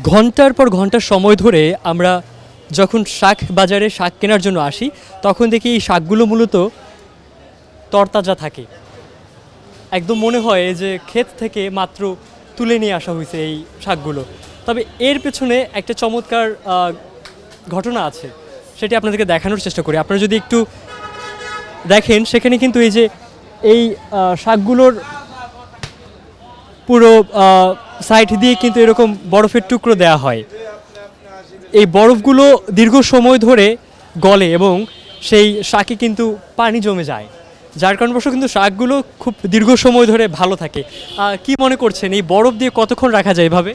ঘন্টার পর ঘন্টা সময় ধরে আমরা যখন শাক বাজারে শাক কেনার জন্য আসি তখন দেখি এই শাকগুলো মূলত তরতাজা থাকে। একদম মনে হয় যে ক্ষেত থেকে মাত্র তুলে নিয়ে আসা হয়েছে এই শাকগুলো। তবে এর পেছনে একটা চমৎকার ঘটনা আছে, সেটি আপনাদেরকে দেখানোর চেষ্টা করি। আপনারা যদি একটু দেখেন সেখানে কিন্তু এই যে এই শাকগুলোর পুরো সাইড দিয়ে কিন্তু এরকম বরফের টুকরো দেওয়া হয়। এই বরফগুলো দীর্ঘ সময় ধরে গলে এবং সেই শাকে কিন্তু পানি জমে যায়, যার কারণবশত কিন্তু শাকগুলো খুব দীর্ঘ সময় ধরে ভালো থাকে। কি মনে করছেন এই বরফ দিয়ে কতক্ষণ রাখা যায় এভাবে?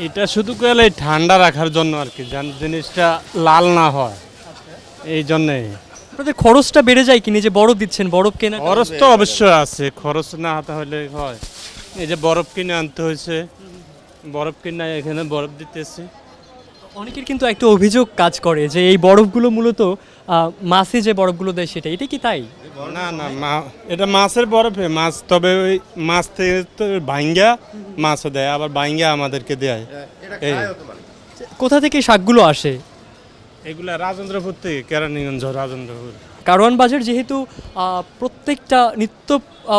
এটা শুধু গেলে ঠান্ডা রাখার জন্য আর কি, যেন জিনিসটা লাল না হয়, এই জন্যে। আপনাদের খরচটা বেড়ে যায় কিনা যে বরফ দিচ্ছেন, বরফ কেনা? খরচ তো অবশ্যই আছে, খরচ না হতে হলে হয়। এই যে বরফ কিনে আনতে হয়েছে, বরফ কিনে এখানে বরফ দিতেছি। অনেকের কিন্তু একটা অভিযোগ কাজ করে যে এই বরফগুলো মূলত মাছে যে বরফগুলো দেয় সেটা, এটা কি তাই? না না, এটা মাছের বরফে মাছ, তবে ওই মাছ থেকে তো ভাঙ্গা মাছও দেয়, আবার ভাঙ্গা আমাদেরকে দেয়। এই কোথা থেকে এই শাকগুলো আসে? এগুলা রাজেন্দ্রপুর থেকে, কেরানীগঞ্জ রাজেন্দ্রপুর। কারওয়ান বাজার যেহেতু প্রত্যেকটা নিত্য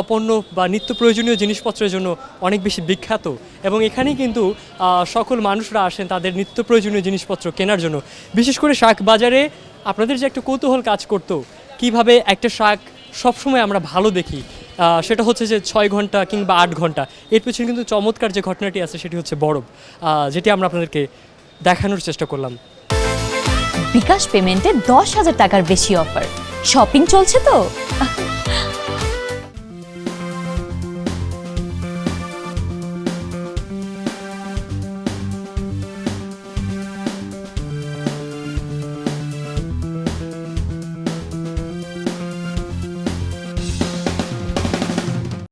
পণ্য বা নিত্য প্রয়োজনীয় জিনিসপত্রের জন্য অনেক বেশি বিখ্যাত, এবং এখানেই কিন্তু সকল মানুষরা আসেন তাদের নিত্য প্রয়োজনীয় জিনিসপত্র কেনার জন্য। বিশেষ করে শাক বাজারে আপনাদের যে একটা কৌতূহল কাজ করতো কিভাবে একটা শাক সবসময় আমরা ভালো দেখি, সেটা হচ্ছে যে 6 ঘন্টা কিংবা 8 ঘন্টা, এর পেছনে কিন্তু চমৎকার যে ঘটনাটি আছে সেটি হচ্ছে বরফ, যেটি আমরা আপনাদেরকে দেখানোর চেষ্টা করলাম। বিকাশ পেমেন্টে 10,000 টাকার বেশি অফার, শপিং চলছে তো।